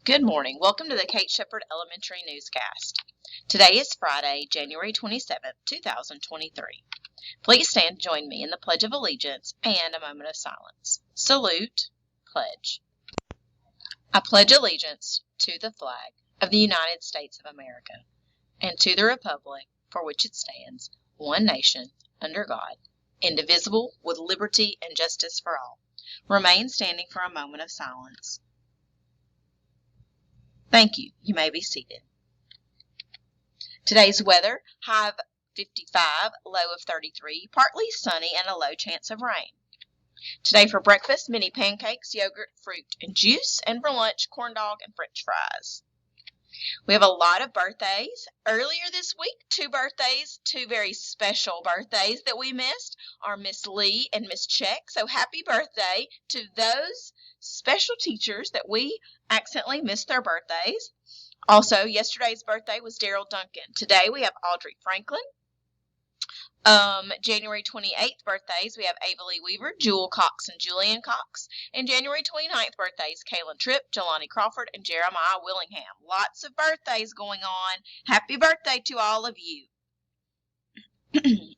Good morning. Welcome to the Kate Shepherd Elementary Newscast. Today is Friday, January 27th, 2023. Please stand and join me in the Pledge of Allegiance and a moment of silence. Salute, pledge. I pledge allegiance to the flag of the United States of America and to the republic for which it stands, one nation, under God, indivisible, with liberty and justice for all. Remain standing for a moment of silence. Thank you. You may be seated. Today's weather, high of 55, low of 33, partly sunny and a low chance of rain. Today for breakfast, mini pancakes, yogurt, fruit, and juice, and for lunch, corn dog and french fries. We have a lot of birthdays. Earlier this week, two very special birthdays that we missed are Miss Lee and Miss Check. So happy birthday to those special teachers that we accidentally missed their birthdays. Also, yesterday's birthday was Daryl Duncan. Today we have Audrey Franklin. January 28th birthdays, we have Ava Lee Weaver, Jewel Cox, and Julian Cox. And January 29th birthdays, Kaylin Tripp, Jelani Crawford, and Jeremiah Willingham. Lots of birthdays going on. Happy birthday to all of you.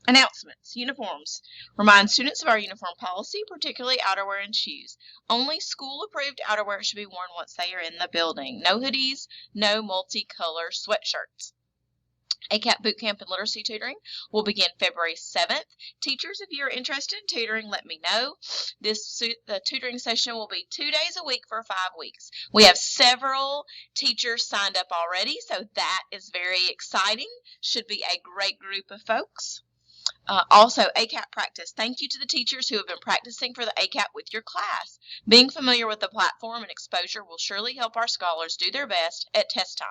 Announcements. Uniforms. Remind students of our uniform policy, particularly outerwear and shoes. Only school-approved outerwear should be worn once they are in the building. No hoodies, no multicolor sweatshirts. ACAP Bootcamp and Literacy Tutoring will begin February 7th. Teachers, if you're interested in tutoring, let me know. The tutoring session will be 2 days a week for 5 weeks. We have several teachers signed up already, so that is very exciting. Should be a great group of folks. Also, ACAP practice. Thank you to the teachers who have been practicing for the ACAP with your class. Being familiar with the platform and exposure will surely help our scholars do their best at test time.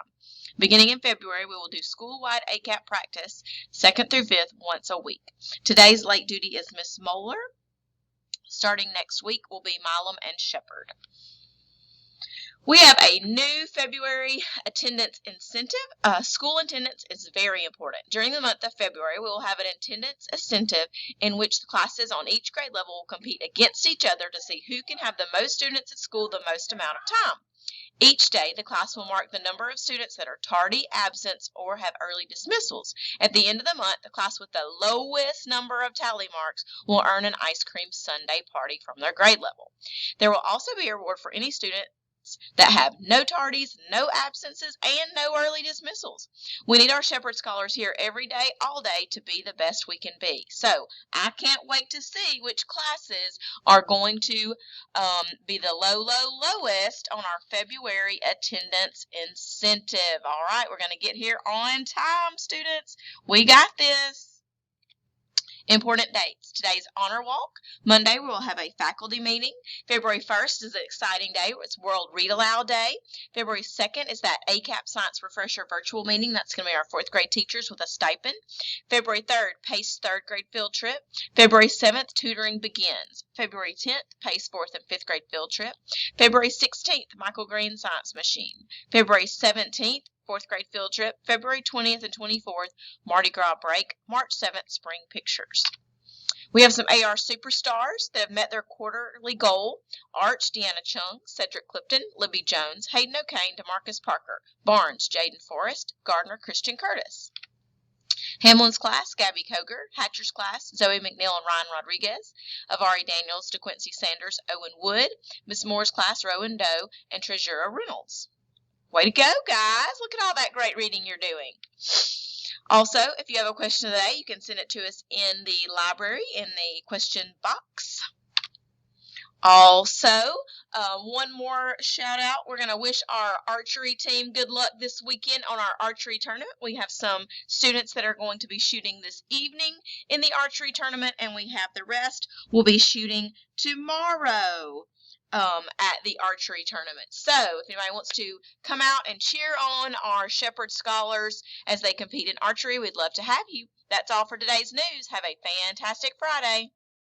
Beginning in February, we will do school-wide ACAP practice, 2nd through 5th, once a week. Today's late duty is Miss Moeller. Starting next week will be Milam and Shepherd. We have a new February attendance incentive. School attendance is very important. During the month of February, we will have an attendance incentive in which the classes on each grade level will compete against each other to see who can have the most students at school the most amount of time. Each day, the class will mark the number of students that are tardy, absence, or have early dismissals. At the end of the month, the class with the lowest number of tally marks will earn an ice cream sundae party from their grade level. There will also be a reward for any student that have no tardies, no absences, and no early dismissals. We need our Shepherd Scholars here every day, all day, to be the best we can be. So I can't wait to see which classes are going to be the lowest on our February attendance incentive. All right, we're going to get here on time, students. We got this. Important dates. Today's Honor Walk. Monday, we will have a faculty meeting. February 1st is an exciting day. It's World Read Aloud Day. February 2nd is that ACAP Science Refresher virtual meeting. That's going to be our 4th grade teachers with a stipend. February 3rd, PACE 3rd grade field trip. February 7th, tutoring begins. February 10th, PACE 4th and 5th grade field trip. February 16th, Michael Green Science Machine. February 17th, 4th grade field trip. February 20th and 24th, Mardi Gras break. March 7th, spring pictures. We have some AR superstars that have met their quarterly goal. Arch, Deanna Chung, Cedric Clifton, Libby Jones, Hayden O'Kane, DeMarcus Parker, Barnes, Jaden Forrest, Gardner, Christian Curtis. Hamlin's class, Gabby Koger. Hatcher's class, Zoe McNeil and Ryan Rodriguez. Avari Daniels, DeQuincy Sanders, Owen Wood. Miss Moore's class, Rowan Doe, and Treasurer Reynolds. Way to go, guys. Look at all that great reading you're doing. Also, if you have a question today, you can send it to us in the library in the question box. Also, one more shout out. We're going to wish our archery team good luck this weekend on our archery tournament. We have some students that are going to be shooting this evening in the archery tournament, and we have the rest will be shooting tomorrow at the archery tournament. So if anybody wants to come out and cheer on our Shepherd Scholars as they compete in archery, we'd love to have you. That's all for today's news. Have a fantastic Friday.